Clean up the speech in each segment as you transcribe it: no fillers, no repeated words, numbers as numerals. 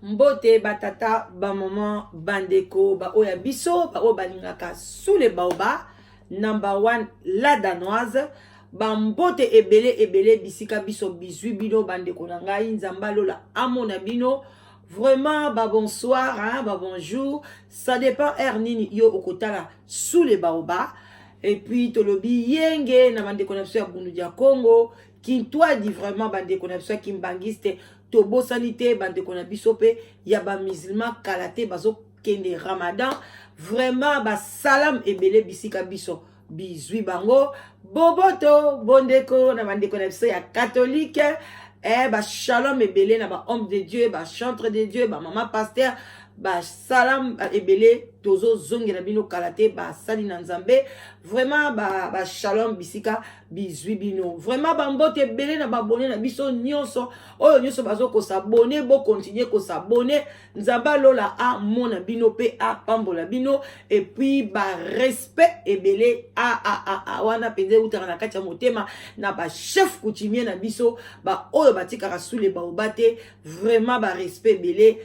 Mbote batata ba maman bandeko ba oya biso ba o balingaka sous les baobas. Number 1 la danoise ba mbote ebele bisika biso bizui bino bandeko na ngai nzamba lola amona bino. Vraiment ba bonsoir hein, ba bonjour, ça dépend nini yo okotala sous les baobas. Et puis tolobi yenge na bandeko na biso ya Bundu dia Congo Kintwa dit vraiment bandeko na biso kimbangiste tobo sanité bandeko na biso pe ya ba musulman kalate bazo kende Ramadan. Vraiment ba salam ebele bisika biso bizui bango boboto bondeko na bandeko na biso ya catholique. Ba shalom ebele na ba homme de Dieu, ba chantre de Dieu, ba maman pasteur, ba salam ebele tozo zongi na bino kalate ba sali na nzambe. Vraiment ba shalom bisika bizui bino. Vraiment ba mbote ebele na ba bonne na biso nyonso. Oyo nyonso bazo ko s'abonner, bo continuer ko s'abonner. Nzamba lola a mona bino pe a pambola bino. Et puis ba respect ebele a wana pende utara na kati ya motema na ba chef coutumier na biso ba oyo batikaka sous les baobate. Vraiment ba respect ebele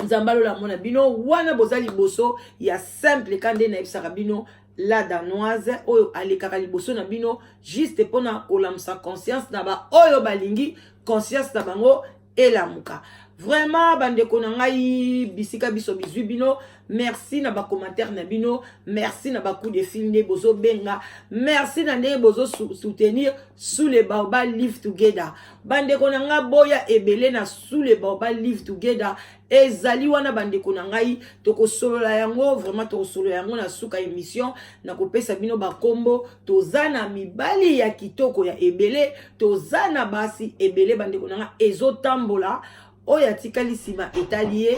nzamba lola mona bino wana bozali boso ya simple kande na ebisaka bino la danoise oyo alekaka liboso na bino juste pona kolamsa conscience na ba oyo balingi conscience na bango elamuka. Vraiment bandeko na ngai bisika biso bizui bino, merci na ba commentaire na bino, merci na ba coup de fil ne bozo benga, merci na ne bozo soutenir sous les baobas live together. Bandeko na nga boya ebele na sous les baobas live together. Ezali wana bandeko na ngai toko solola yango, vraiment toko solola yango na suka émission na kopesa bino ba kombo tozana mibali ya kitoko ya ebele, tozana basi ebele bandeko na nga ezotambola. Oya tikali sima etalié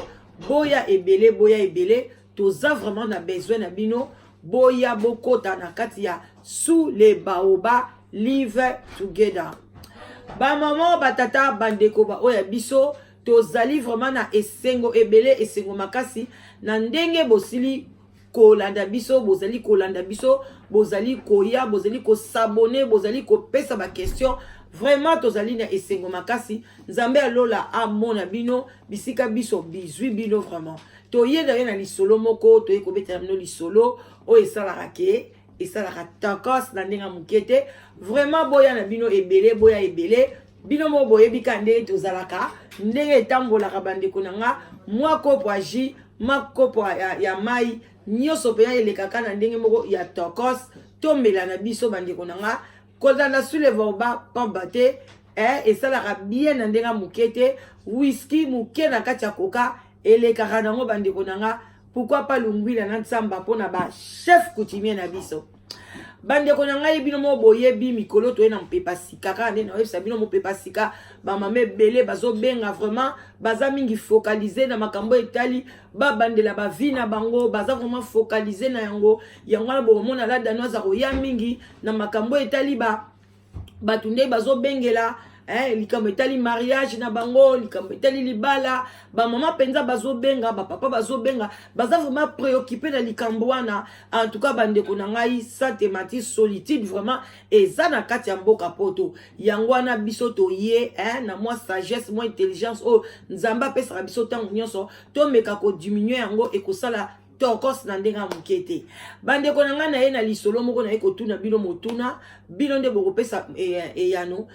boya ebele toza vraiment na besoin na bino boya bokota na kati ya sous les baobas live together. Ba maman batata bandeko ba oya biso tozali vraiment na esengo ebele esengo makasi na ndenge bosili kolanda biso bozali kolanda biso bozali koya bozali ko s'abonner bozali ko pesa ba question. Vraiment tozali na esengo makasi nzambe alola amona bino bisika biso bizui bino vraiment toye na na lisolo moko toye ko betela bino lisolo o esalaka ke esalaka takos na ndenga mukete. Vraiment boya na bino ebele boya ebele bino mo boye bikande tozalaka ndenge etambolaka bandeko na nga mwa kopo aji makopo ya mai nyoso pe elekaka na ndenge moko ya takos tomela na biso bandeko na nga kozana sous les baobas pambate et ça la bien na ndenga mukete whisky muke na kati ya coca elekaka nango bandeko na nga pourquoi pas lungwila na tsamba pona ba chef coutumier na biso bandeko na ngai bino mo boyebi mikolo to na mpepa sika ka nde na websa bino mo pepa sika ba mame belé bazo benga vraiment baza mingi focaliser na makambo etali ba bandela ba vie na bango baza vraiment focaliser na yango na bo mona la danoise ko ya mingi na makambo etali ba batunde bazo bengela likambo etali mariage na bango likambo etali libala ba mama penza bazo benga ba papa bazo benga baza vraiment préoccupé na likambo wana. En tout cas bandeko na ngai sa thématique solitude vraiment eza na kati ya mboka poto yango wana biso to ye na moi sagesse moi intelligence o nzamba pesa biso tango nyonso to meka ko diminuer yango e ko sala tokos na ndenga mukete bandeko na nga na ye na lisolo moko na ye kotuna bino motuna bino nde bokopesa eyano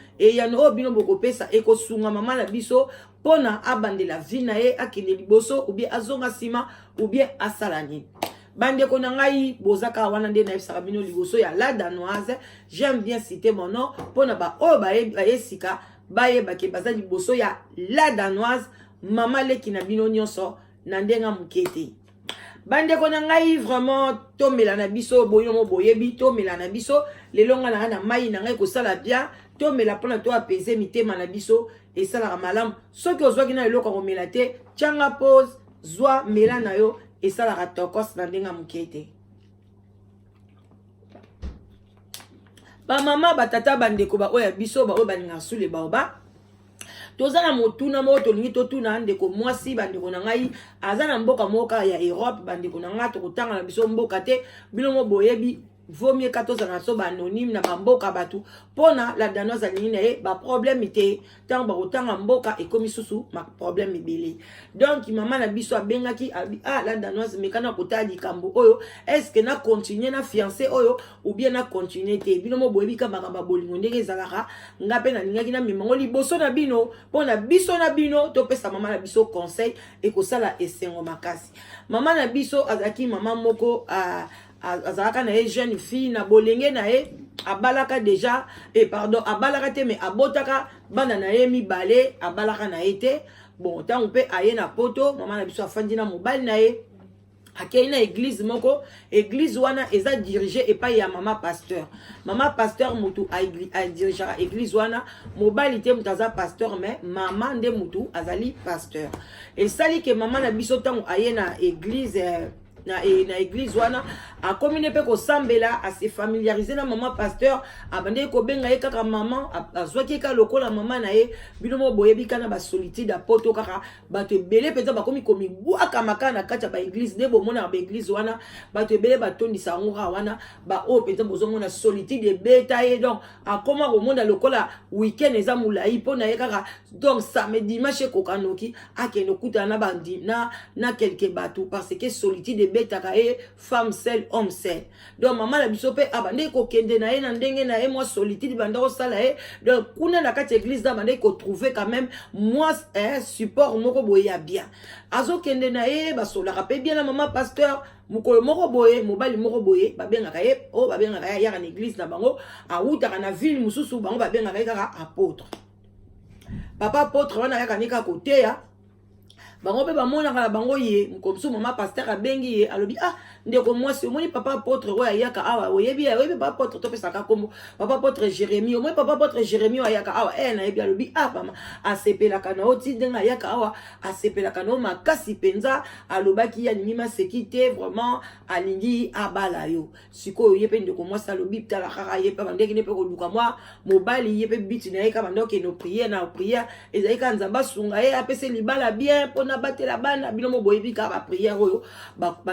o bino bokopesa ekosunga mama na biso pona abandela vie na ye akende liboso ou bien azonga sima ou bien asala nini. Bandeko na ngai bozaka wana nde na yebisaka bino liboso ya la danoise. J'aime bien citer mon nom pona ba oyo bayesika bayebake baza liboso ya la danoise mama leki na bino nyonso na ndenga mukete. Bandeko na ngai vraiment tomela na biso boyo mo boyebi tomela na biso lelonga na mai na ngai ko sala bien tomela pona to apaiser mitema na biso et sala malamu soki ozwaki na eloko ko melate changa pause zwa mela na yo et sala tokos na ndenga mukete. Ba mama batata bandeko ba oya biso ba oyo balinga sous les baobas tozana motuna mo tolingi totuna ndeko mwasi bandeko na ngai azana mboka moka ya Europe bandeko na nga tokutanga na biso mboka te bino mo boyebi vaut mieux que tous en soba anonyme na bamboka batu pona la danoise alingi na ye ba problème te tant ba otanga mboka et comme susu ma problème ebele donc maman na biso abengaki ah la danoise mekana kota likambo oyo est-ce que na continuer na fiancé oyo ou bien na continuer te bino mo boyebi ka makamba bolingo ndenge ezalaka ngape na lingaki na mimango liboso na bino pona biso na bino to pesa maman na biso conseil et ko sala esengo makasi maman na biso azaki maman moko azalaka na ye jeune fille na bolenge na ye abalaka déjà pardon abalaka te mais abotaka bana na ye mibale abalaka na ye te bon tango mpe aye na poto mama na biso afandi na mobali na ye akei na église moko église wana eza dirigé epai ya mama pasteur mutu adirigaka église wana mobali te mutu aza pasteur mais mama nde mutu azali pasteur esali ke mama na biso tango aye na église na église wana a communiqué pe ko sambela a se familiariser na maman pasteur abande ko benga ye kaka maman azwaki ka lokola maman na ye bino mo boyebi kana ba solitude apoto kaka bato ebele penza bakomi komi bwaka makana kati ba église de bomona ba église wana bato ebele batondisa ngora wana ba o penza bozomona solitude ebeta ye donc akoma ko monda lokola weekend eza mulai pona ye kaka donc samedi dimanche ko kanoki akeno kutana na bandi na quelque bato parce que solitude betaka e femme seule homme seul donc maman la biso pe abande ko kende na ye na ndenge na ye moi solitude banda ko sala e donc kuna na kati église da bande ko trouver quand même moi support moko boya bien azo kende na ye ba sola ka pe bien na maman pasteur mukolo moko boye mobali moko boye babengaka ye o babengaka ya na église na bango a utaka na ville mususu bango babengaka ye kaka apôtre papa apôtre wana ya kanika côté ya bango pe bamona kala bango ye mkomsu mama pasteur abengi ye alobi ah ndeko mwasi omoni papa apôtre oya yaka awa oyebi papa apôtre to pesa ka kombo papa apôtre Jérémie omoni papa apôtre Jérémie oya yaka awa na yebi alobi ah mama asepela kana oti denga yaka awa asepela kana makasi penza alobaki ya nima sécurité vraiment alingi abala yo siko ye pe ndeko mwasi alobi tala kaka ye pe bandeki ne pe ko luka mwa mobali ye pe biti na ye ka bandoke no prière ezalika nzamba sunga ye apese libala bien na batela bana bino mo boyebi ka ba prière oyo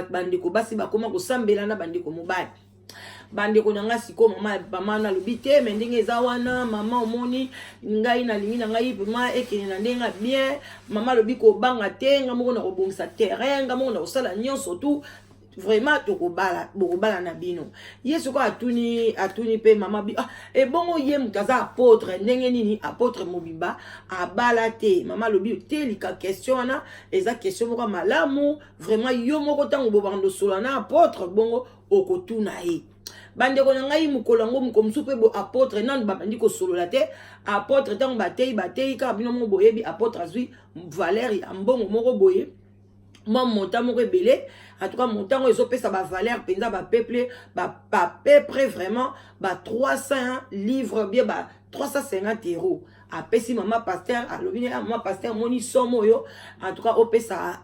bandeko basi bakoma kosambela na bandeko mobali bandeko nanga siko mama na lobi te mais ndenge eza wana mama omoni ngai na lingi na ngai pema ekene na ndenga bien mama lobi ko banga te nga moko na kobongisa terrain nga moko na kosala nyonso tout vraiment bokobala na bino yesu ko atuni pe mama bi bongo ye mutaza apôtre ndenge nini apôtre mobimba abala te mama lobi te lika question wana eza question moko malamu vraiment yo moko tango bobando sola na apôtre bongo okotuna ye bandeko na ngai mukolo ngo mukomsu pe bo apôtre nan babandi ko solola te apôtre tango batei ka bino mo boyebi apôtre azui valeur ya mbongo moko boye moi montant moko ebele en tout cas montant ngo ezopesa ba valeur penza ba peuple ba peuple vraiment ba 300 livres bien ba 350 euros apesi mama pasteur alobi mama pasteur moni somo yo en tout cas opesa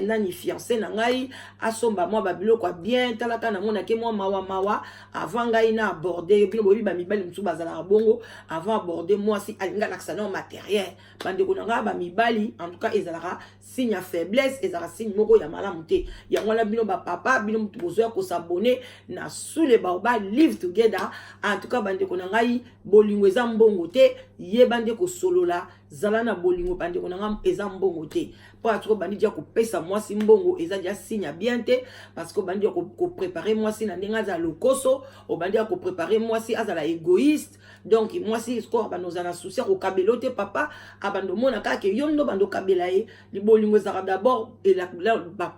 nani fiancé na ngai asomba moi ba biloko bien talaka na mona ke moi mawa avant ngai na aborder bino bobi ba mibali msu bazala bongo avant aborder moi si alinga l'accent matériel bande ko nga ba mibali en tout cas ezalaka signe ya faiblesse ezalaka signe moko ya malamu te ya ngwana bino ba papa bino mutu bozoya ko s'abonner na sous les baoba live together en tout cas bande ko ngai bolingo eza mbongo te yeba bande ko solola zala na bolingo bande ko nanga eza mbongo te po atiko bandi dia ko pesa mwasi mbongo eza dia signe bien te parce que bandi ko préparer mwasi na ndenga za lokoso o bandi ko préparer mwasi azala égoïste donc mwasi ko banoza na souci ko kabelote papa abando mona ka ke yondo bando kabela ye li bolingo za d'abord et la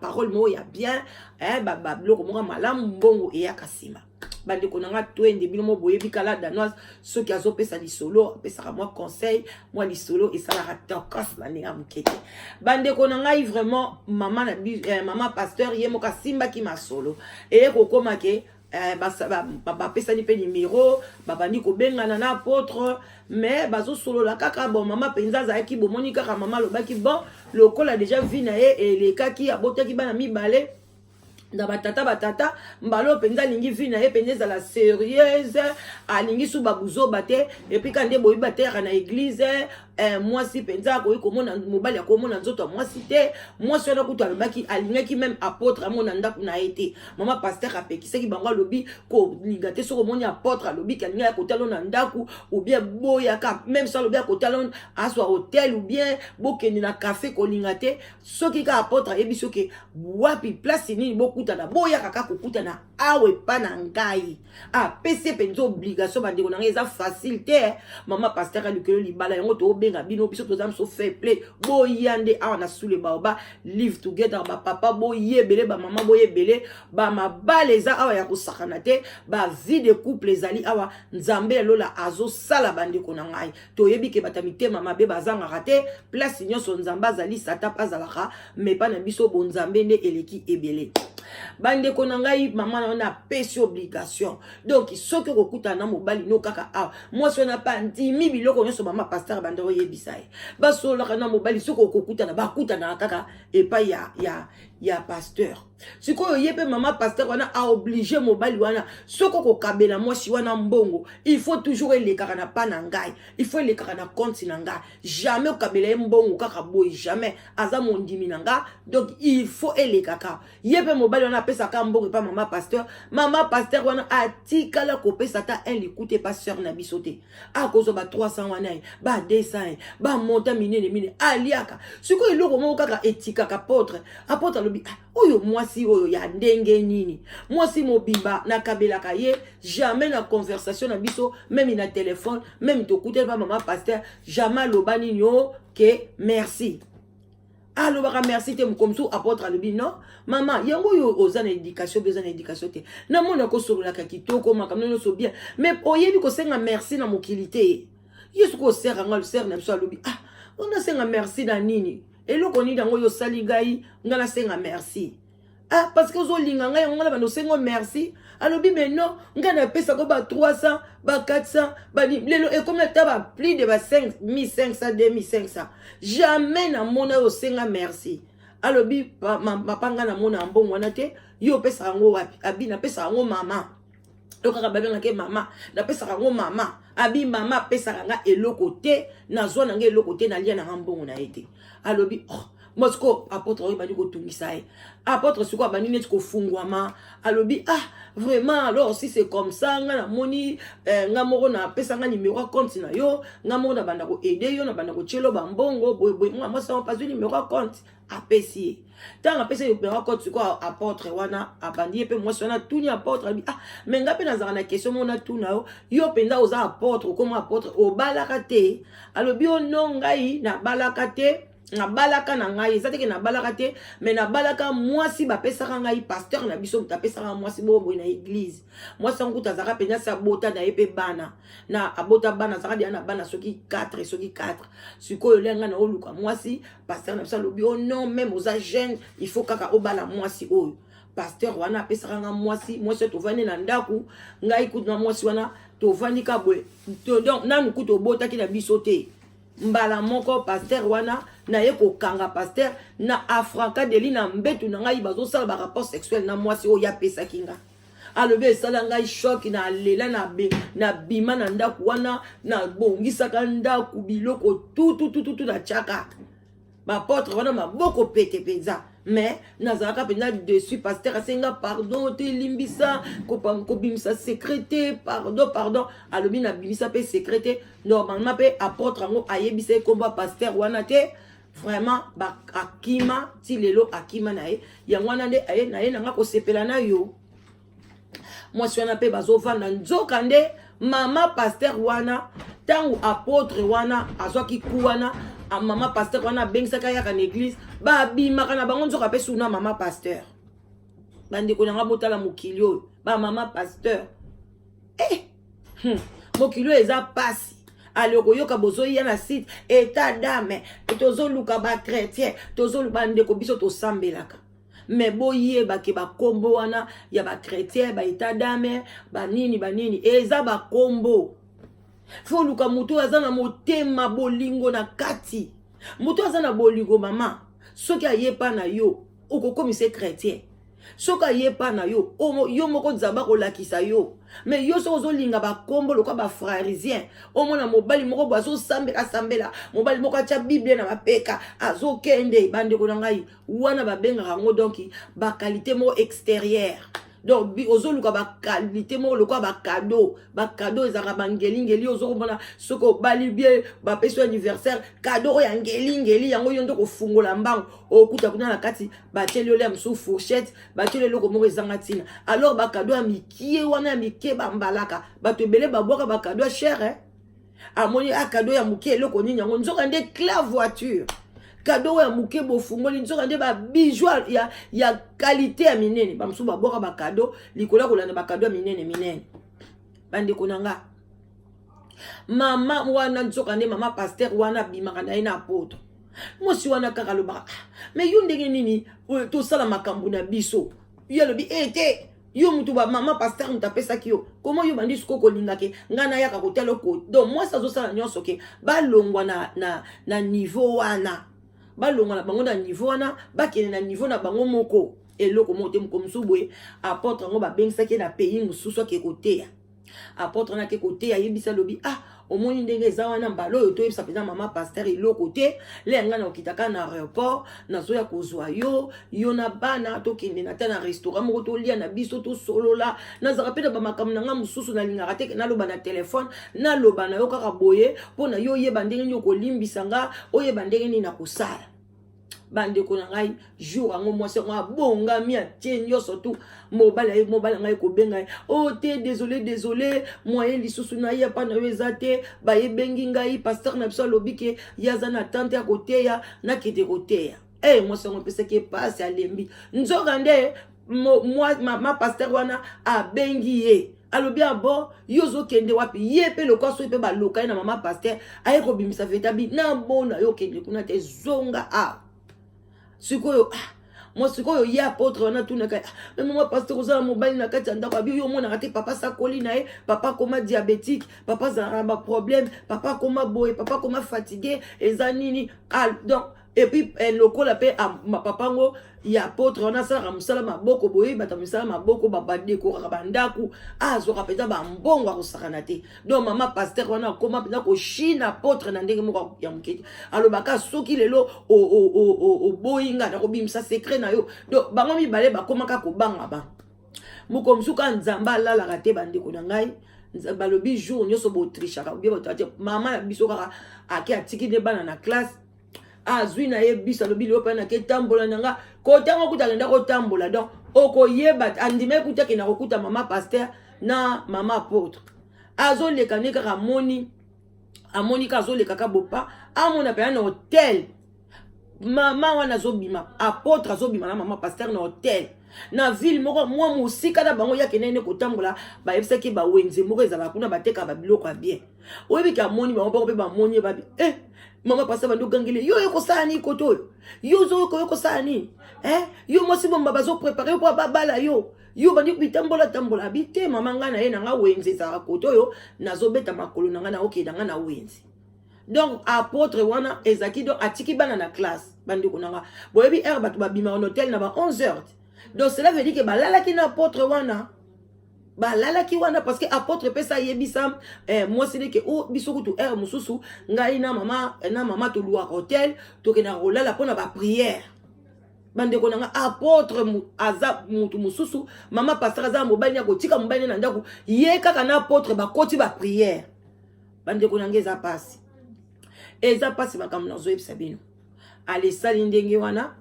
parole mo ya bien ba bloko mo malamu mbongo e ya kasima bande ko nanga twende bino mo boyebi kala danoise ceux qui azopesa lisolo pesa moi conseil moi lisolo et ça la ratokos na ninga mukete bande ko nanga vraiment maman pasteur ye moka simba ki masolo et ko koma ke ba pesa ni pe numéro babandi ko bengana na apôtre mais bazo solo la kaka bon maman penza za ki bomoni kaka maman lobaki bon lokola déjà vu na ye et les kaki abotaki bana mibale na batata mbalo penza lingi vina ye penza la sérieuse alingi sou babuzo bate et puis quand boyi bate na église mwasi penza ko komona mobali ya komona nzoto mwasi te mwasi wana kutu alobaki alingaki même apôtre amona ndaku na été mama pasteur apekisaki bango alobi ko linga te soko moni apôtre alobi kalinga ya kotalo na ndaku ou bien boya ka même ça alobi ya kotalo aswa hôtel ou bien bokende na café ko linga te soki ka apôtre yebi soki wapi place nini bokuta na boya kaka kokuta na awe pa na ngai pese penzo obligation bandeko na ngai eza facile te mama pasteur alukelo libala yango to benga bino biso tozam so fair play boyande awa na sous le baoba live together ba papa boyebele ba mama boyebele ba mabale eza awa ya kosakana te ba vie de couple ezali awa nzambe lola azo sala bandeko na ngai toyebi ke batamite mama be bazanga te place nyonso nzambe azali sata azalaka mais pa na biso bonzambe nde eleki ebele bandeko na ngai mama na pesi obligation donc soki kokuta na mobali no kaka moi so na pa ndimi biloko nyonso mama pasteur bandeko yebisa basolo kana mobali soki kokuta na bakuta na kaka epa ya pasteur sikoyo yebe mama pasteur wana a obligé mobali wana soko kokabela mwasi wana mbongo il faut toujours elekaka na pa na ngai il faut elekaka na compte na ngai jamais okabela mbongo kaka boy jamais aza mondimi na nga donc il faut elekaka yebe mobali wana pesa ka mbongo pa mama pasteur wana atikala kopesa ta un likute pa sœur na bisote akozo ba 300 wana ba 200 ba monta minene aliaka sikoyo iloko moko kaka etikaka apôtre lobi oyo mwasi oyo ya ndenge nini mwasi mobimba na kabelaka ye jamais na conversation na biso même na téléphone même tokutela pa mama pasteur jamais lobani nyo ke merci alobaka merci te mokomsu apôtre alobi non mama yango yo oza na éducation besoin na éducation te na mona ko sololaka kitoko makamno no so bien mais oyebi ko senga merci na mokili te yesu ko sera nga le ser na biso alobi on a senga merci na nini eloko ni dango yo sali ngai ngala senga merci parce que zo linga ngai ngala bano sengo merci alobi mais non ngana pesa ko ba 300 ba 400 ba lelo et comme ta ba plus de ba 5500 2500 jamais na mona yo senga merci alobi mapanga na mona mbongo wana te yo pesa ngo wapi abi na pesa ngo mama to kaka babenga ke mama na pesa ngo mama abi mama pesa nga eloko te na zona nga eloko te na lia na mbongo na ete alobi Mosco apôtre oyo bani ko tungisa apôtre siko bani net ko fungwama alobi vraiment alors si c'est comme ça nga na moni nga moko na pesa nga numéro compte na yo nga moko na banda ko aider yo na banda ko chelo ba mbongo boy moi ça pas numéro compte apesi tanga pesa yo numéro compte siko apôtre wana abandi pe moi sona tuni apôtre abi mais nga pe na zana question mona tuna yo penda oza apôtre comme apôtre o balaka te alobi o non ngai na balaka te na balaka na ngai ezateke na balaka te mais na balaka mwasi bapesaka ngai pasteur na biso mutapesaka mwasi bobo na église mwasi nguta zaka penya sa bota na epe bana na abota bana zaka dia na bana soki 4 sikoyo lenga na oluka mwasi pasteur na biso lobi oh non même aux jeunes il faut kaka obala mwasi oyo pasteur wana apesaka nga mwasi tovani na ndaku ngai kutu na mwasi wana tovani kabwe donc nanu kutu obotaki na biso te mbala moko pasteur wana na ye ko kanga pasteur na afranka deli na mbetu na ngai bazo sala ba rapport sexuel na mwasi o ya pesa kinga alobe sala ngai shock na lela na bima na ndaku wana na bongisa ka ndaku biloko tout na chaka ba porte wana maboko pete penza mais nazalaka pena dessus pasteur asenga pardon te limbisa ko bimisa secrété pardon alobi na bimisa pe secrété normalement pe apôtre ngo ayebisa komba pasteur wana te vraiment ba akima ti lelo akima na ye yango wana nde aye na ye nanga ko sepela na yo mwasi wana pe bazovanda nzoka nde mama pasteur wana tangu apôtre wana azwaki ku wana mama pasteur wana bengisaka yaka na église babimaka na bango nzoka pe suna mama pasteur bandeko nanga botala mokili oyo ba mama pasteur mokili oyo eza pasi aloko yoka bozoya na site état d'âme tozoluka ba chrétien tozoluka ndeko biso tosambelaka mais boyeba ke ba kombo wana ya ba chrétien ba état d'âme ba nini eza ba kombo faut luka mutu azana motema bolingo na kati mutu azana bolingo mama soki ayepa na yo okokomise chrétien soka ye pa na yo yo moko nzamba kolakisa yo mais yo so ozolinga bakombo lokwa bafrarisien omona mobali moko bo azosambela mobali moko atia bible na mapeka azokende bandeko na ngai wana babengaka yango donc bakalite moko extérieure. Donc ozoluka bakalite moko lokwa bakado ezaka bangelingeli ozokomona soko bali bien bapeso anniversaire cadeau ya ngeli yango yo ndo kofungola mbango okuta kuna na kati bateli ole msu fourchette bateli loko moko ezanga tina alors bakado ya mikie wana ya mike bambalaka bato ebele babwaka bakado cher amoni akado ya mukie eloko nini yango nzoka nde cla voiture cadeau ya muke bofungoli nzoka nde ba bijou ya qualité ya minene bamsu babwaka ba cadeau likola kolanda ba cadeau ya minene bande konanga mama wana nzoka nde mama pasteur wana bimaka na ina apôtre mosi wana kaka loba mais yo ndenge nini to sala makambo na biso yo lobi ete yo mutu ba mama pasteur mutapesa kiyo comment yo bandi suko kolinga ke ngana yaka kotelo ko donc moi ça zo sala nyonso ke balongwa na niveau wana balonga na bango na niveau wana bakene na niveau na bango moko eloko mote mkomsubwe apôtre ngo babengisaki na pays mususu ke koteya apôtre na ke koteya yebisa lobi omoni ndenge eza wana mbalo oyo toyebisa peza mama pasteur eloko te lenga na okitaka na aéroport nazoya kozwa yo na bana tokende na ta na restaurant moko tolia na biso tosolola nazaka mpe na bamakambo na nga mosusu nalingaka te naloba na telefone naloba na yo kaka boye mpo na yo oyeba ndenge nini okolimbisa nga oyeba ndenge nini na kosala bandeko na ngai jour yango mwasi yango abongami atie nyonso tu mobali ngai kobenga te désolé moyen lisusu na ye pa na yo eza te bayebengi ngai pasteur na biso alobi ke yaza na tante ya koteya nakete koteya mwasi yango epesaki epasi alembi nzoka nde ma pasteur wana abengi ye alobi abo yo zokende wapi ye pe lokwa so pe balokai na mama pasteur aye kobimisa vetabi na bona yo kende kuna te zonga sikoyo moi sikoyo ya apôtre wana tunaka mais maman pasteur ozala mobali na kati ya ndako abi yo mona te papa sakoli na ye papa koma diabétique papa zara ba problème papa koma boye papa koma fatigué eza nini donc et puis lokola pe ma papa ngo ya apôtre wana sala musala maboko boye bata musala maboko babadeko bandaku azoka peza ba mbongo akosakana te donc mama pasteur wana koma peza ko chine apôtre na ndenge moko ya muketi alobaka soki lelo o boyinga na kobimisa secret na yo donc bango mibale bakomaka kobanga ba mukomsuka nzamba lalaka te bandeko na ngai balobi jour nyonso botrichaka bien botate mama na biso kaka ake atiki ne bana na classe azwi na ye biso alobi lelo mpe na ke tambola nanga kotango kuta lenda kotambola donc okoyeba andime kuta ke na kokuta mama pasteur na mama apôtre azoleka ne kaka amoni ka azoleka ka bopa amona pe na hotel mama wana azobima apôtre azobima na mama pasteur na hotel na ville moko mwa musika na bango yake nene kotambola bayebisaki bawenze moko ezala kuna bateka babiloko ya bien oyebiki amoni bango mpe bamoni babi mama pasteur bando gangele yo ekosala ni koto yo zo ekosala ni yo mwasi bomba bazo préparer pour babala yo bandi bitambola bite mama nga na ye na nga wenze ezala koto yo nazobeta makolo na nga na okenda nga na wenze donc apôtre wana ezaki donc atiki bana na classe bandeko nanga boyebi heure bato babima en hôtel na ba 11h donc cela veut dire que balalaki na apôtre wana balalaki wana parce que apôtre pesa yebisa moi c'est que biso kutu heure mususu ngai na mama to lua hotel to kena rolala pona ba prière bandeko nanga apôtre aza mutu mususu mama pasteur aza mobali ya kotika mobali na ndako ye kaka na apôtre bakoti ba prière bandeko nanga eza pasi makambo na zoyebisa bino alesali ndenge wana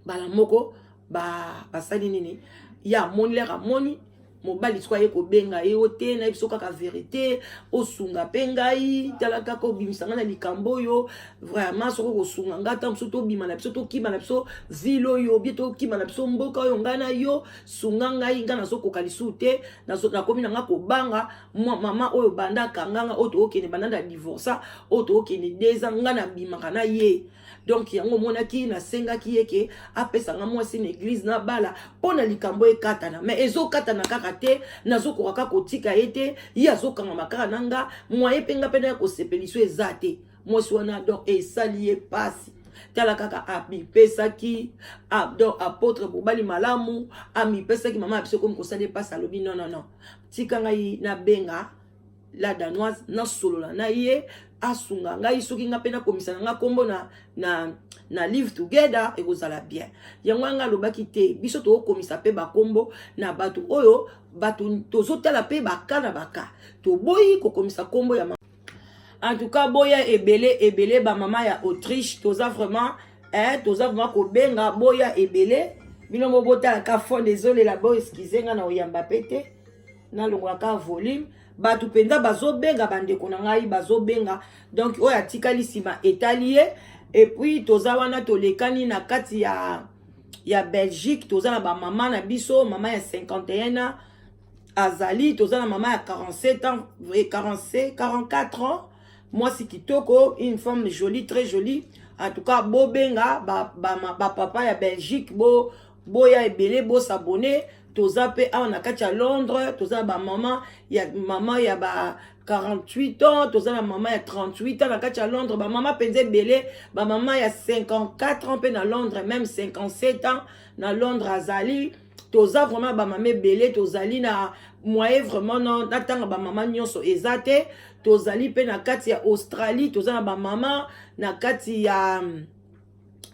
bala moko basali nini ya moni lera moni mobali siko ye kobenga ye ote na biso kaka vérité osunga pe ngai tala kaka obimisanga na likambo yo vraiment soko kosunga nga ta mso to bima na biso to kima na biso vilo yo bieto kima na biso mboka yo ngana yo sunga ngai ngana so kokalisu te na so na komi na nga kobanga mama oyo banda kanganga oto okene bananda divorça oto okene deza ngana bima kana ye donc yango monaki na senga ki yeke apesa nga mwasi na église na bala pona likambo ekatana mais ezokatana kaka te nazokoka kaka kotika ete ye azokanga makaka nanga mwaye penga pena ya kosepeliso eza te mwasi wana donc esali ye pasi tala kaka amipesaki donc apôtre Mobali malamu amipesaki mama biso comme kosala passe alobi non non non tika ngai na benga la danoise na solola na ye asunga ngai soki nga pena komisa nga kombo na live together ekozala bien yango nga lobaki te biso to komisa pe ba kombo na batu oyo batu tozotala pe baka na baka to boyi ko komisa kombo ya en tout cas boya ebele ba mama ya Autriche toza vraiment ko benga boya ebele bino mobota ka fond désolé la boy excusez nga na oyamba pete na longola ka volume batu penda bazobenga bandeko na ngai bazobenga donc oyo atikali sima etalie et puis toza wana tolekani na kati ya Belgique toza na ba mama na biso mama ya 51 ans azali toza na mama ya 47 ans 44 ans moi si kitoko une femme jolie très jolie en tout cas bobenga ba papa ya Belgique boya ebele bo s'abonner toza pe na kati ya Londres toza ba mama ya ba 48 ans toza na mama ya 38 ans na kati ya Londres ba mama penze belé ba mama ya 54 ans pe na Londres même 57 ans na Londres azali toza vraiment ba mama belé tozali na moyen vraiment na tanga ba mama nyonso ezate tozali pe na kati ya Australie toza na ba mama na kati ya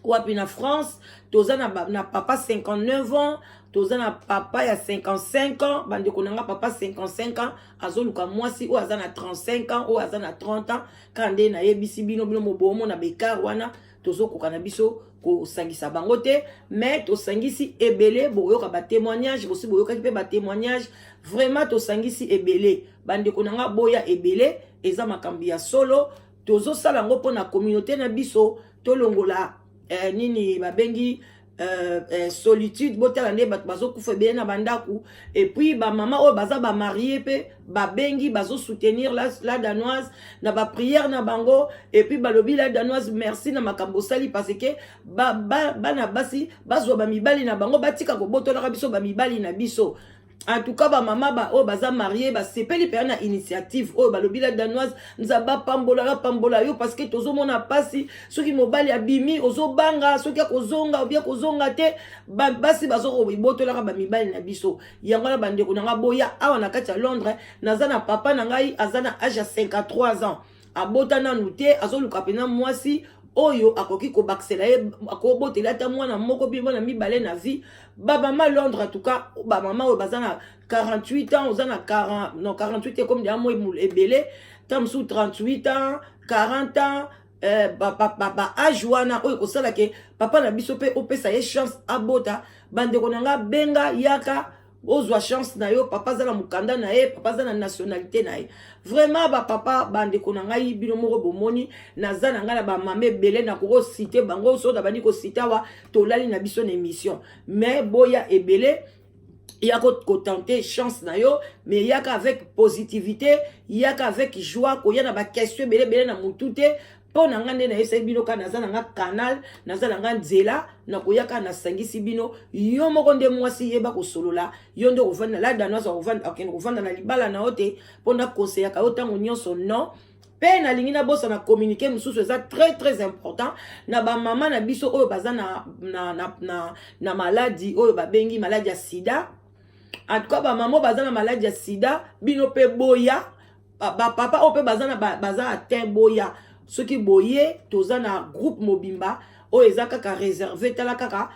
wapi na France toza na papa 59 ans toza na papa ya 55 ans bandeko nanga papa 55 ans azoluka mwasi o aza na 35 ans o aza na 30 ans kande na yebisi bino mobomo na bekar wana tozokoka na biso ko sangisa bango te mais to sangisi ebele boyoka ba témoignage bosi boyoka pe ba témoignage vraiment to sangisi ebele bandeko nanga boya ebele eza makambi ya solo tozo sala ngo pona communauté na biso tolongola nini babengi solitude botala nde bato bazokufa ebele na bandaku et puis ba mama oyo baza ba marié pe babengi bazo soutenir la danoise na ba prière na bango et puis balobi la danoise merci na makambo sali parce que bana basi bazwa ba mibali na bango batika ko botola biso ba mibali na biso. En tout cas ba mama o baza marié ba sepeli pe na initiative o balobi la danoise nzaba pambola yo parce que tozo mona pasi soki mobali abimi ozo banga soki akozonga obia kozonga te basi bazo ko botola ba mibali na biso yango na bandeko nanga boya awa na kati ya Londres nazana papa na ngai azana âge ya 53 ans abotana nute azoluka pena mwasi oyo akoki ko baksela ye akobotela ta mwana moko bimbo na mibale na vie ba mama Londres en tout cas ba mama o bazana 48 ans ozana 40 non 48 comme dia moi ebele tam sous 38 ans 40 ans ba âge wana oyo kosala ke papa na biso pe opesa ye chance abota bandeko nanga benga yaka ozwa chance na yo papa zala mukanda na ye papa zala nationalité na ye vraiment ba papa bandeko na ngai bino moko bomoni naza na ngala ba mame belé na ko citer bango so da bani ko citawa tolali na biso na émission mais boya ebele yako tenter chance na yo mais yaka avec positivité yaka avec joie ko yana ba question belé na mutute po na ngande na yesa bino kana za na canal na za na nzela na koyaka na sangisi bino yo moko nde mwasi yeba ko solola yo ndo kovanda la danoise kovanda na libala na ote po na conseiller ka otango nyonso non pe na lingi na bosa na communiquer mususu eza très très important na ba mama na biso oyo baza na maladie oyo babengi maladie ya sida en tout cas ba mama baza na maladie ya sida bino pe boya ba papa oyo pe baza atteint boya soki boye toza na groupe mobimba o eza kaka réservé tala kaka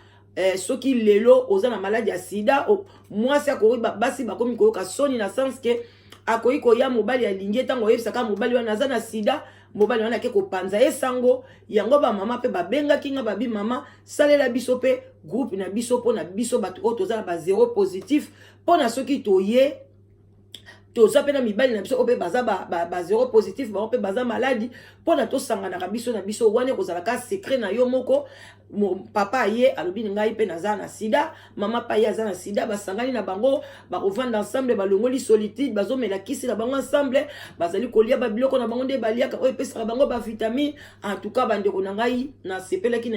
soki lelo oza na maladie ya sida mwasi akoyi basi bakomi koyoka soni na sens ke akoyi koya mobali alingi ntango oyebisaka mobali wana aza na sida mobali wana ake kopanza ye sango yango ba mama pe babengaki nga babi mama salela biso pe groupe na biso po na biso bato oyo toza na ba zéro positif po na soki toye toza pe na mibali na biso ope baza ba zéro positif ba ope baza maladie pona to sangana ka biso na biso wane kozala ka secret na yo moko papa ye alobi ngai pe naza na sida mama pa ye aza na sida basangani na bango ba kovanda ensemble balongoli solitude bazomela kisi na bango ensemble bazali kolia ba biloko na bango nde baliaka oyo pesaka bango ba vitamine en tout cas bandeko na ngai na sepelaki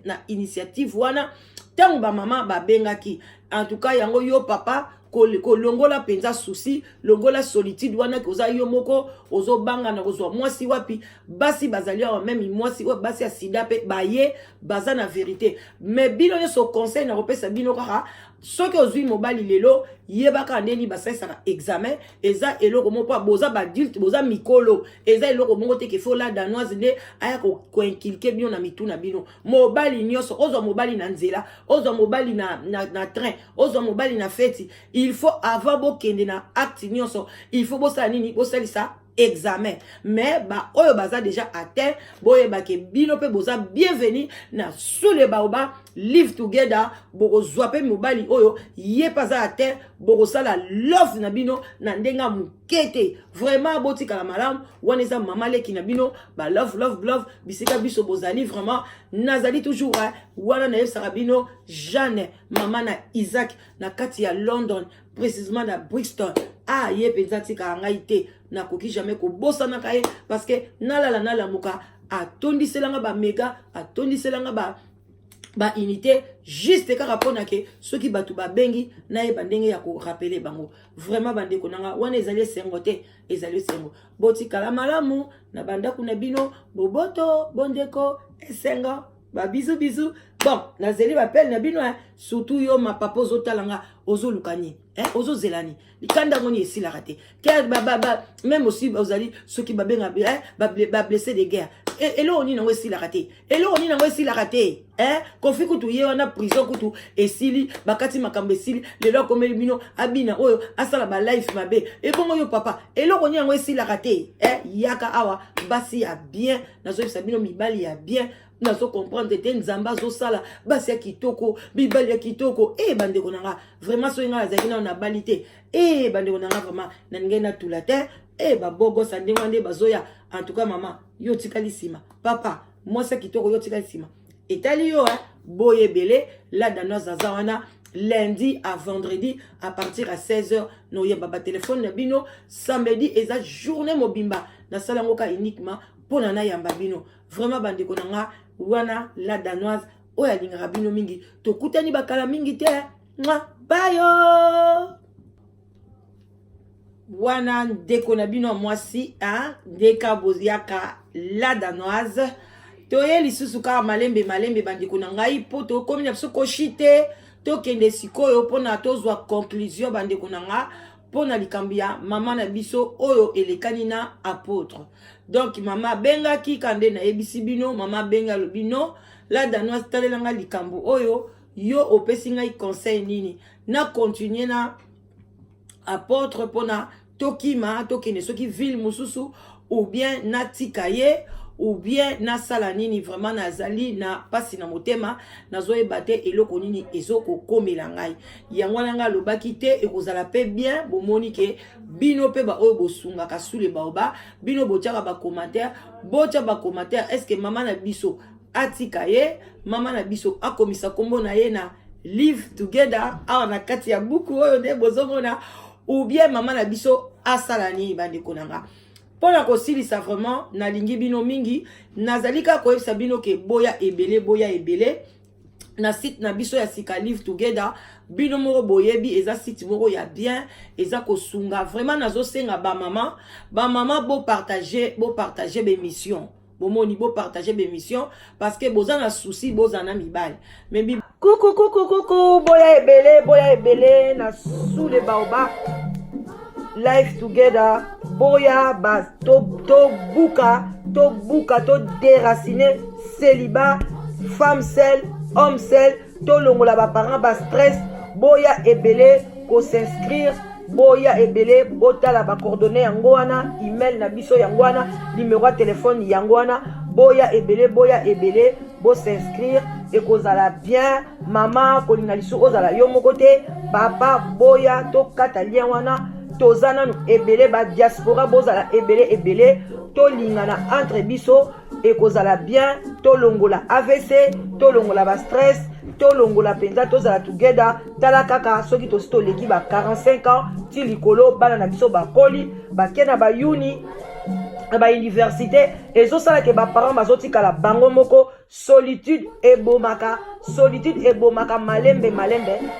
na initiative wana tango ba mama ba bengaki en tout cas yango yo papa longola penza souci longola solitude wana koza yo moko ozo banga na kozwa mwasi wapi basi bazali wa même mwasi wa basi ya sida pe baye baza na vérité mais bino so conseil na kopesa bino kaka soki ozwi mobali lelo yebaka ndeni basaisaka examen eza eloko moko boza ba adulte boza mikolo eza eloko moko te ke fola danoise nde aya ko inculquer bino na mituna bino mobali nyonso ozwa mobali na nzela ozwa mobali na train ozwa mobali na feti il faut avant bokende na acte nyonso il faut bosala nini bosalisa examen mais ba oyo baza déjà atteint boye ba ke bino pe boza bienvenue na sous le baoba live together boko zwape mobali oyo ye paza atteint boko sala love na bino na ndenga mukete vraiment botika la malamu wana eza mama leki na bino ba love bisika biso bozali vraiment nazali toujours wana na yebisaka bino Jeanne mama na Isaac na kati ya London précisément na Brixton ye penza tika ngai te na koki jamais ko bosana kaye parce que nala muka atondiselanga ba mega atondiselanga ba unité juste kaka pona ke soki batu ba bengi na ye bandenge ya ko rappeler bango vraiment bande konanga wana ezali sengo te ezali sengo boti kala malamu na banda kuna bino boboto bondeko esenga ba bisou bon nazeli bapel na bino surtout yo ma papa ozotalanga ozolukani ozozelani likanda ngoni esila raté même aussi ozali soki babenga ba blessé de guerre elo oni nango esila raté elo oni nango esila raté kofi kutu ye wana prison kutu esili bakati makambo esili lelo komeli bino abina oyo asala ba life mabe ebongo yo papa elo oni nango esila raté yaka awa basi ya bien nazo bisa bino mibali ya bien nazo comprendre te nzamba zo sala basi ya kitoko bibali ya kitoko bande konanga vraiment so inga azaki na balité bande konanga vraiment na ngai na tula te babogo sandengwande bazoya en tout cas maman yo tikali sima papa moi c'est kitoko yo tikali sima etali yo boye belé la danoise zawana lundi à vendredi à partir à 16h no yeba téléphone na bino samedi eza journée mobimba na sala ngoka uniquement pour na yamba bino vraiment bande konanga wana la danoise oya lingaka bino mingi tokutani bakala mingi te bayo wana ndeko na bino mwasi ndeka boziaka la danoise toye lisusu kaka malembe bandeko na ngai po tokomi na biso koshite tokende sikoyo mpona tozwa conclusion bandeko na nga mpona likambo ya mama na biso oyo elekani na apôtre donc mama bengaki kande na yebisi bino mama benga lobino la danoise talelanga likambo oyo yo opesi ngai conseil nini na continuer na apôtre mpona tokima tokende soki ville mosusu ou bien na tikaye ou bien na sala nini vraiment nazali na pasi na motema nazoyeba te eloko nini ezoko komela ngai yango nanga lobaki te ekozala pe bien bomoni ke bino pe ba oyo bosungaka sule baoba bino botiaka ba commentaire botia ba commentaire est-ce que mama na biso atika ye mama na biso akomisa kombo na ye na live together awa na kati ya buku oyo nde bozomona ou bien mama na biso asala nini bandeko nanga pona kosilisa vraiment nalingi bino mingi nazalika koyebisa bino ke boya ebele na site na biso ya sika live together bino moko boyebi eza site moko ya bien eza kosunga vraiment nazosenga ba mama bo partager l'émission bomoni bo partager l'émission parce que boza na souci boza na mibali mais coucou boya ebele na sous le baoba life together boya bas to buka to déraciner célibat femme seule homme seul to longola ba parents ba stress boya ebele ko s'inscrire boya ebele botala ba coordonnées yango wana email na biso yango wana numéro de téléphone yango wana boya ebele bo s'inscrire et kozala bien mama kolinga lisu ozala yo moko te papa boya to kata lien wana tozana no ebele ba diaspora bozala ebele to lingana entre biso et kozala bien to longola AVC to longola ba stress to longola penza tozala together tala kaka soki to leki ba 45 ans ti likolo bana na biso ba koli ba kena ba uni ba université ezosala ke ba parents bazotikala bango moko solitude ebomaka malembe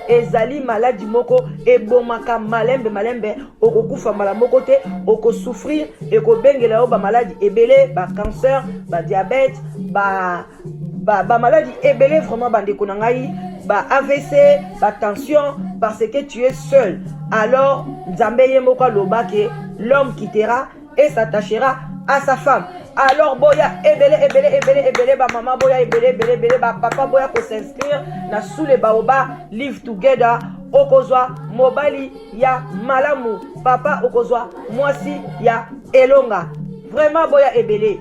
ezali maladi moko ebomaka malembe okokufa mala moko te okosouffrir ekobengela yo ba maladi ebele ba cancer ba diabète ba maladi ebele vraiment bandeko na ngai ba AVC ba tension parce que tu es seul. Alors Nzambe ye moko aloba ke l'homme quittera et s'attachera à sa femme. Alors boya ebele ba maman boya ebele ba papa boya ko s'inscrire na sous les baoba live together okozwa mobali ya malamu papa okozwa mwasi ya elonga. Vraiment boya ebele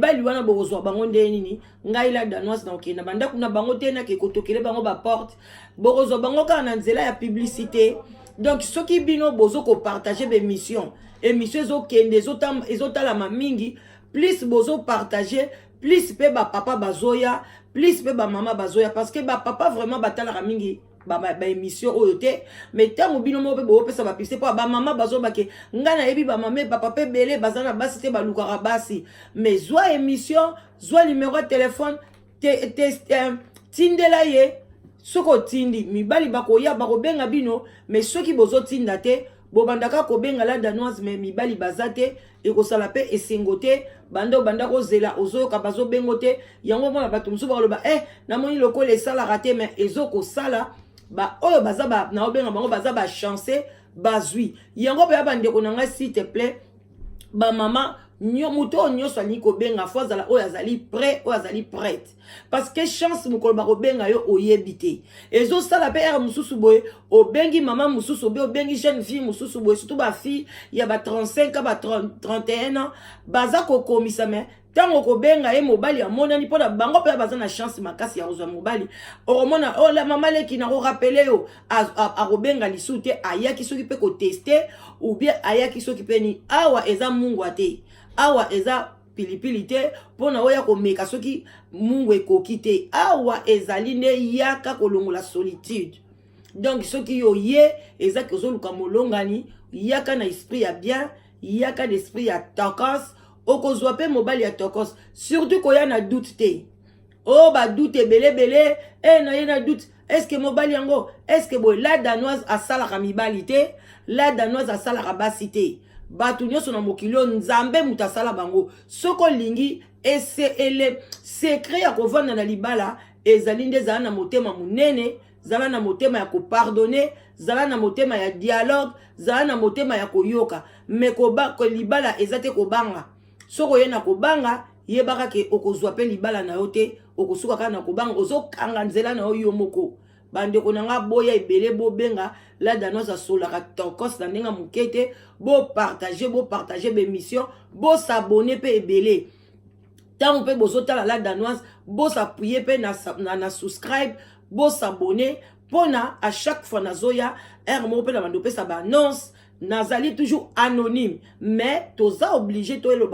bali wana bokozwa bango nde nini ngai la danoise na okenda banda kuna bango te na ke kotokele bango ba porte bokozwa bango ka na nzela ya publicité. Donc soki bino bozo ko partager be émission ezokende ezotalama mingi plus bozo partager plus pe ba papa bazoya plus pe ba mama bazoya parce que ba papa vraiment batalaka mingi ba émission oyo te mais tango bino mo pe bo pesa ba piste po ba mama bazoba ke ngana yebi ba mama papa pe belé bazana basi te balukaka basi mais zwa émission zwa numéro de téléphone tindela ye soko tindi mibali bakoya bakobenga bino mais soki bozo tinda te bobandaka kobenga la danoise mais mibali bazate ekosala pe esengote banda kozela ozoyoka bazobengo te yango mona bato mosusu bakoloba namoni lokola esalaka te mais ezokosala ba oyo baza ba na obenga bango baza ba chance bazwi yango pe bandeko na ngai s'il te plaît ba mama muto nyonso ali ko benga fo azala oyo azali prêt oyo azali prête parce que chance mukolo ba ko benga yo oyebite ezo sala pe er mususu boye obengi mama mususu boye obengi jeune fille mususu boye surtout ba fille ya ba 35 ba 31 ans baza ko komisa me tango ko benga e mobali ya monani pona bango pe baza na chance makasi ya kozwa mobali oromona la mama leki na ko rappeler yo a kobenga lisute ayaki soki pe ko tester ou bien ayaki soki pe ni awa eza mungu ate awa eza pilipili te pona oya komeka soki mungu ekoki te awa ezali ne yaka kolongola solitude. Donc soki yo ye eza kozoluka molongani yaka na esprit ya bien yaka na esprit ya tokos okozwa pe mobali ya tokos surtout koya na doute te ba doute ebele na ye na doute est-ce que mobali yango est-ce que boy la danoise asalaka mibali te la danoise asalaka basi te batu nyonso na mokilo nzambe mutasala bango soko lingi ele secret ya kovanda na libala ezali nde zala na motema munene zala na motema ya kopardonner zala na motema ya dialogue zala na motema ya koyoka me ko libala ezate kobanga soko ye na kobanga yebaka ke okozwa pe libala na yo te okosuka kaka na kobanga ozokanga nzela na yo moko bandeko na nga boya ebele bobenga la danoise asolaka tokos na ndenga mokete bo partager be mission bo s'abonner pe ebele tango pe bozotala la danoise bo s'appuyer pe na subscribe bo s'abonner pona à chaque fois nazoya mo pe na bando pe sa ba annonce nazali toujours anonyme mais toza obligé to elo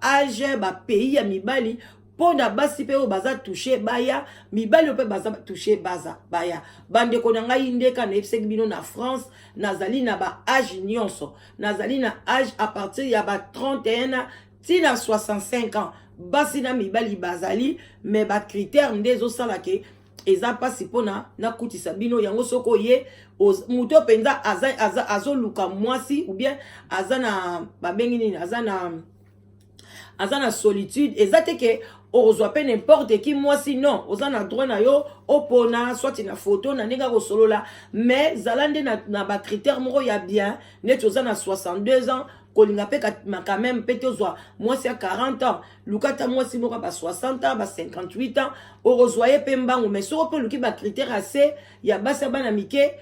âge ba pays ya mibali ponda basi pe o baza touché baya mibali pe baza touché baza baya bande ko na ngai ndeka na efsek bino na France nazali na ba âge nyonso nazali na âge à partir ya ba 31 tina 65 ans basi na mibali bazali mais ba critère ndezo sala ke eza pasi pona na kutisa bino yango soko ye muto penza azoluka mwasi ou bien azana babengi nini azana solitude ezate ke ozwa pe n'importe qui mwasi non ozana droit na yo opona soit na photo na ninga ko solola mais zalande na ba critère moko ya bien net ozana 62 ans kolinga pe quand même pe tozwa mwasi ya 40 ans lukata mwasi moko ba 60 ans ba 58 ans orozoye pe mbangu mais soko pe luki ba critère assez ya basa bana mike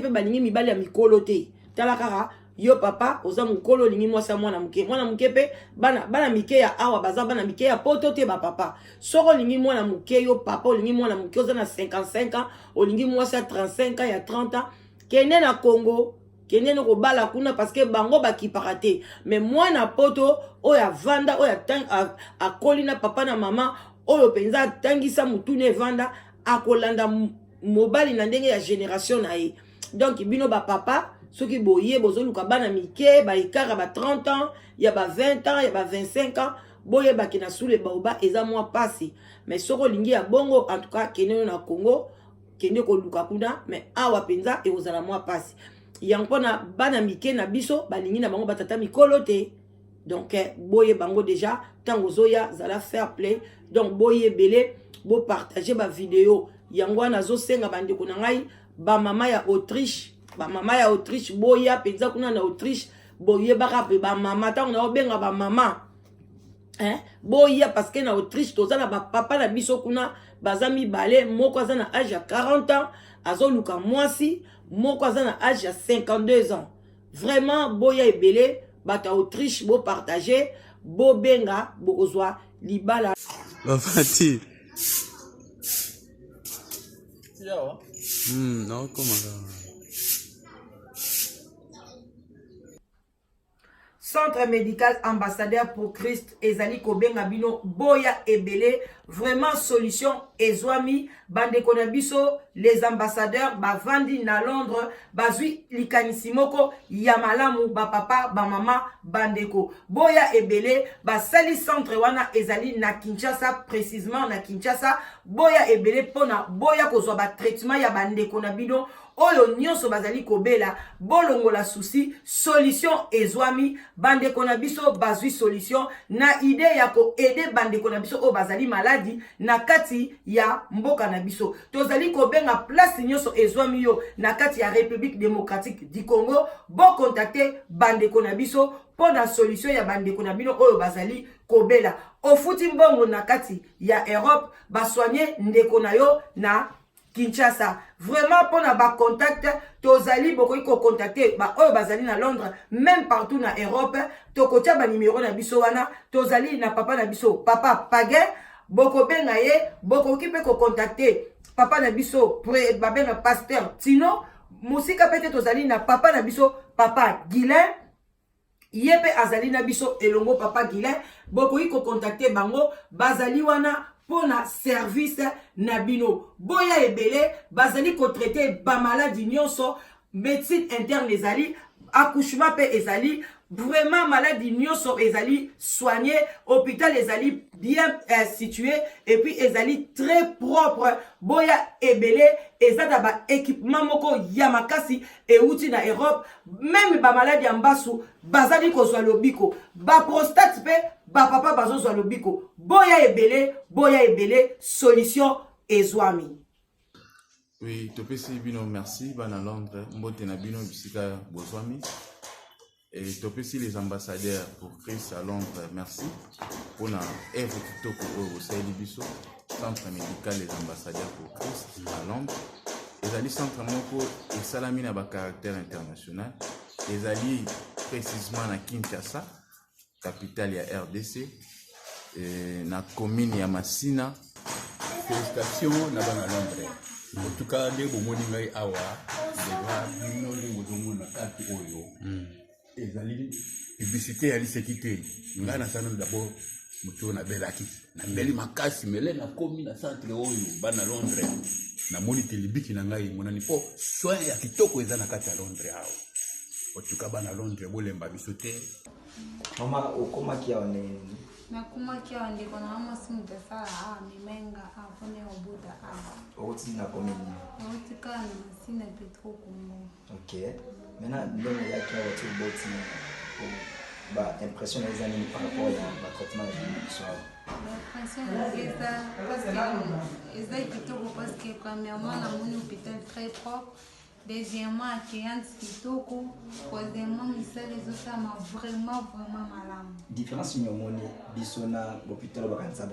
pe balingi mibali ya mikolo te tala kaka yo papa oza mukolo lingi mwasi mwana muke pe bana mike ya awa baza bana mike ya poto te ba papa soko lingi mwana muke yo papa lingi mwana muke oza na 55 ans olingi mwasi ya 35 ans ya 30 ans kende na Congo kende no kobala kuna parce que bango bakipaka te mais mwana poto oya vanda oya akoli na papa na mama oyo penza tangisa mutune vanda akolanda mobali na ndenge ya génération na ye donc bino ba papa ceux qui boye bozo luka bana mike ba ikara ba 30 ans ya ba 20 ans ya ba 25 ans boye ba kina sous les baoba eza moi passé mais soko lingi ya bongo en tout cas kene na Congo kende ko luka kuna mais awa penza e ozala moi passé yango na bana mike na biso balingi na bango batata mikolo te donc boye bango déjà tango zoya zala fair play donc boye belé bo partager ba vidéo yango na zo senga bande ko na ngai ba mama ya Autriche boya penza kuna na Autriche boye baka pe ba mama tango na obenga ba mama boya parce que na Autriche tozana ba papa na biso kuna bazami balé moko aza na âge ya 40 ans azoluka mwasi moko aza na âge ya 52 ans vraiment boya ebele bata Autriche bo partager bo benga bo ozwa libala Bafati. Yawa. Non, comment ça? Centre médical ambassadeur pour Christ ezali kobenga bino boya ebele vraiment solution ezwami bande konabiso les ambassadeurs bavandi na Londres bazui likanisi moko ya malamu ba papa ba mama bandeko boya ebele basali centre wana ezali na Kinshasa précisément na Kinshasa boya ebele pona boya kozwa ba traitement ya bandeko na bino oyo nyonso bazali kobela bolongola souci solution ezwami bandeko na biso bazwi solution na idée ya ko aider bandeko na biso o bazali maladi na kati ya mboka na biso tozali kobenga place nyonso ezwami yo na kati ya République démocratique du Congo bo contacter bandeko na biso pona solution ya bandeko na bino oyo bazali kobela ofuti mbongo na kati ya Europe basoigner ndeko na yo na Kinshasa vraiment pour na ba contact tozali bokoki ko contacter ba oyo bazali na Londres même partout na Europe tokotia ba numéro na biso wana tozali na papa na biso papa Pagé boko benga ye bokoki pe ko contacter papa na biso ba benga pasteur Tino musika pete tozali na papa na biso papa Guilain yepe azali na biso elongo papa Guilain bokoki ko contacter bango bazali wana pona service na bino boya ebele bazali ko traiter ba maladie nyonso médecine interne ezali accouchement pe ezali vraiment maladie nyonso ezali soigné hôpital ezali bien situé et puis ezali très propre boya ebele ezada ba équipement moko ya makasi et outil na Europe même ba maladie ambasu bazali ko zwa lobiko ba prostate pe ba papa bazo zwa lobiko boya ebele solution ezwami. Oui, topesi bino merci bana Londres mbote na bino bisika bozwami. Et topesi les ambassadeurs pour Christ à Londres merci pour la œuvre kitoko au Saïli Biso centre médical les ambassadeurs pour Christ à Londres ezali centre moko esalami na ba caractère international ezali précisément na Kinshasa capitale ya RDC na commune ya Masina. Félicitations na bana Londres. En tout cas, les bomoni ngai awa déjà bino les mozomo na kati oyo. Ezali publicité ya lisekité. Nga na sana d'abord muto na belaki. Na beli makasi mele na komi na centre oyo bana Londres. Na moni telibiki na ngai monani po soin ya kitoko eza na kati ya Londres awa. En tout cas bana Londres bolemba biso te. Mama okomaki ya one nakumaki ya ndeko na mama simu pesa mimenga afone obuda oti na komini oti kana masina petro Congo. OK maintenant ndenge ya kia oti boti ba impression les années par rapport à traitement de soir l'impression est parce que est kitoko parce que premièrement la mon hôpital très propre. Deuxièmement, accueillant kitoko. Troisièmement, misali zosama vraiment malamu. Différence nyomoni bisona hôpital bakanza